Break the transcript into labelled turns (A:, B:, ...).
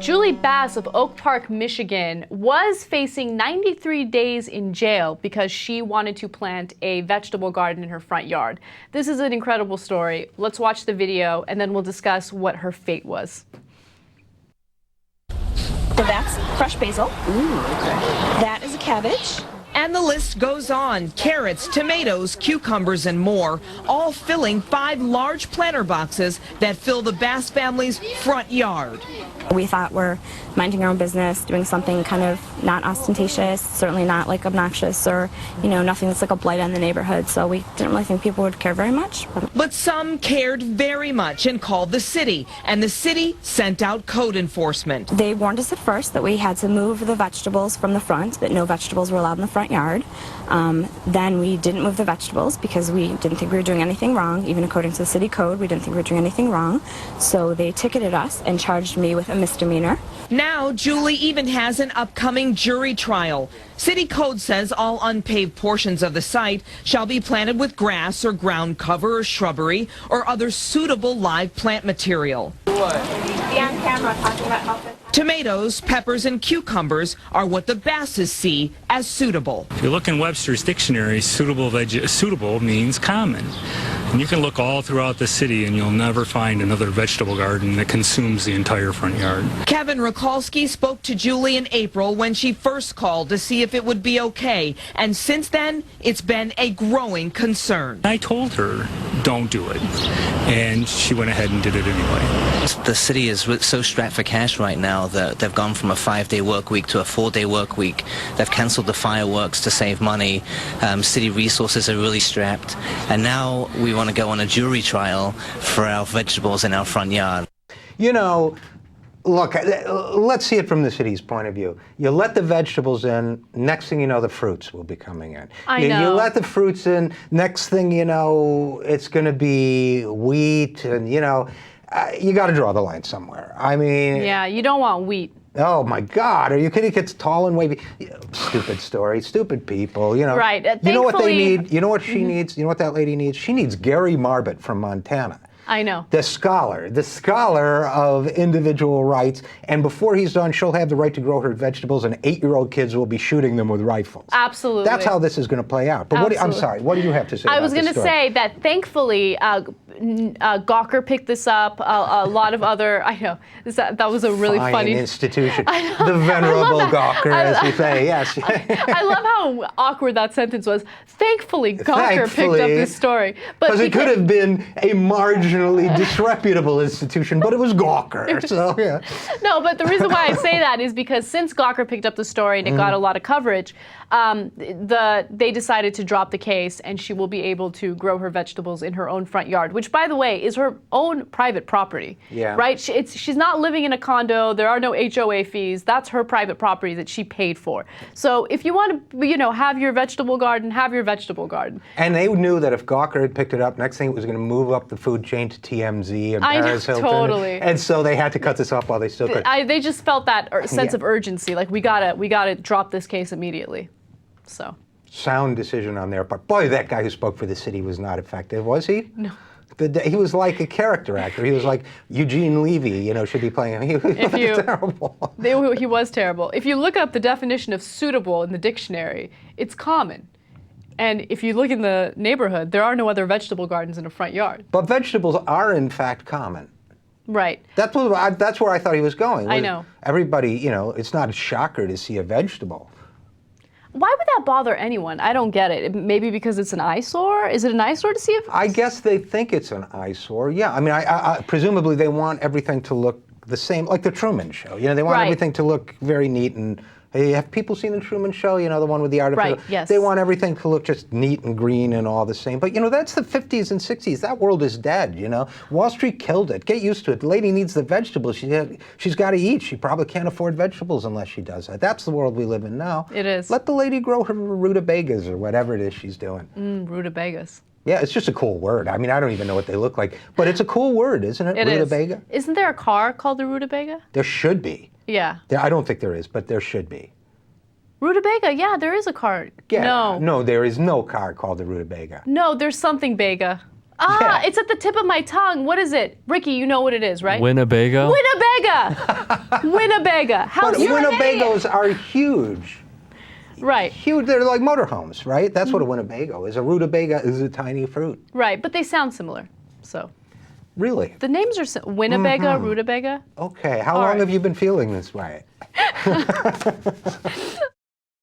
A: Julie Bass of Oak Park, Michigan, was facing 93 days in jail because she wanted to plant a vegetable garden in her front yard. This is an incredible story. Let's watch the video, and then we'll discuss what her fate was.
B: So that's crushed basil.
C: Ooh, okay.
B: That is a cabbage.
D: And the list goes on. Carrots, tomatoes, cucumbers, and more, all filling 5 large planter boxes that fill the Bass family's front yard.
B: We thought we're minding our own business, doing something kind of not ostentatious, certainly not like obnoxious or, nothing that's like a blight on the neighborhood. So we didn't really think people would care very much.
D: But some cared very much and called the city, and the city sent out code enforcement.
B: They warned us at first that we had to move the vegetables from the front, that no vegetables were allowed in the front yard. Then we didn't move the vegetables because we didn't think we were doing anything wrong. Even according to the city code, we didn't think we were doing anything wrong. So they ticketed us and charged me with a misdemeanor.
D: Now, Julie even has an upcoming jury trial. City code says all unpaved portions of the site shall be planted with grass or ground cover or shrubbery or other suitable live plant material.
B: What? Be on camera talking about health.
D: Tomatoes, peppers, and cucumbers are what the Basses see as suitable.
E: If you look in Webster's dictionary, suitable means common. And you can look all throughout the city and you'll never find another vegetable garden that consumes the entire front yard.
D: Kevin Rakalski spoke to Julie in April when she first called to see if it would be okay. And since then, it's been a growing concern.
E: I told her, don't do it. And she went ahead and did it anyway.
F: The city is so strapped for cash right now that they've gone from a 5-day work week to a 4-day work week. They've canceled the fireworks to save money. City resources are really strapped. And now we want to go on a jury trial for our vegetables in our front yard.
C: Look, let's see it from the city's point of view. You let the vegetables in, next thing you know, the fruits will be coming in.
A: I know.
C: You let the fruits in, next thing you know, it's going to be wheat, and, you got to draw the line somewhere. I mean...
A: Yeah, you don't want wheat.
C: Oh, my God. Are you kidding? It gets tall and wavy. Stupid story. Stupid people,
A: Right.
C: You know what they need? You know what she needs? You know what that lady needs? She needs Gary Marbott from Montana.
A: I know.
C: The scholar of individual rights, and before he's done, she'll have the right to grow her vegetables, and 8-year-old kids will be shooting them with rifles.
A: Absolutely.
C: That's how this is going to play out. But I'm sorry, what do you have to say
A: I
C: about
A: was going
C: this
A: to
C: story?
A: say that thankfully, Gawker picked this up, a lot of other, I know, that was a really
C: Fine
A: funny
C: institution. The venerable Gawker, as you say, yes.
A: I love how awkward that sentence was. Thankfully, Gawker picked up this story.
C: Because it could have been a marginally disreputable institution, but it was Gawker, so yeah.
A: No, but the reason why I say that is because since Gawker picked up the story and it got a lot of coverage, they decided to drop the case, and she will be able to grow her vegetables in her own front yard, which, by the way, is her own private property.
C: Yeah.
A: Right? She's not living in a condo. There are no HOA fees. That's her private property that she paid for. So if you want to, have your vegetable garden, have your vegetable garden.
C: And they knew that if Gawker had picked it up, next thing it was going to move up the food chain to TMZ and Paris Hilton.
A: Totally.
C: And so they had to cut this off while they still could.
A: They just felt that sense of urgency, like we gotta drop this case immediately. So.
C: Sound decision on their part. Boy, that guy who spoke for the city was not effective, was he?
A: No.
C: He was like a character actor. He was like Eugene Levy, should be playing him. He was terrible.
A: He was terrible. If you look up the definition of suitable in the dictionary, it's common. And if you look in the neighborhood, there are no other vegetable gardens in a front yard.
C: But vegetables are, in fact, common.
A: Right.
C: That's where I thought he was going.
A: I know.
C: Everybody, it's not a shocker to see a vegetable.
A: Why would that bother anyone? I don't get it. Maybe because it's an eyesore? Is it an eyesore to see if...
C: I guess they think it's an eyesore, yeah. I mean, presumably they want everything to look the same, like the Truman Show. They want everything to look very neat and... Hey, have people seen the Truman Show? The one with the artificial...
A: Right, yes.
C: They want everything to look just neat and green and all the same. But, that's the 50s and 60s. That world is dead, Wall Street killed it. Get used to it. The lady needs the vegetables. She's got to eat. She probably can't afford vegetables unless she does that. That's the world we live in now.
A: It is.
C: Let the lady grow her rutabagas or whatever it is she's doing.
A: Rutabagas.
C: Yeah, it's just a cool word. I mean, I don't even know what they look like. But it's a cool word, isn't it?
A: It
C: rutabaga?
A: is. Isn't there a car called the rutabaga?
C: There should be.
A: Yeah.
C: I don't think there is, but there should be.
A: Rutabaga, yeah, there is a car.
C: Yeah, no, there is no car called the rutabaga.
A: No, there's something Bega. It's at the tip of my tongue. What is it? Ricky, you know what it is, right?
G: Winnebago?
A: Winnebago! Winnebago. How
C: But Winnebagos are huge.
A: Right.
C: Huge. They're like motorhomes, right? That's what a Winnebago is. A rutabaga is a tiny fruit.
A: Right, but they sound similar. So
C: Really?
A: the names are Winnebago, rutabaga.
C: Okay. How
A: All
C: long
A: right.
C: have you been feeling this way?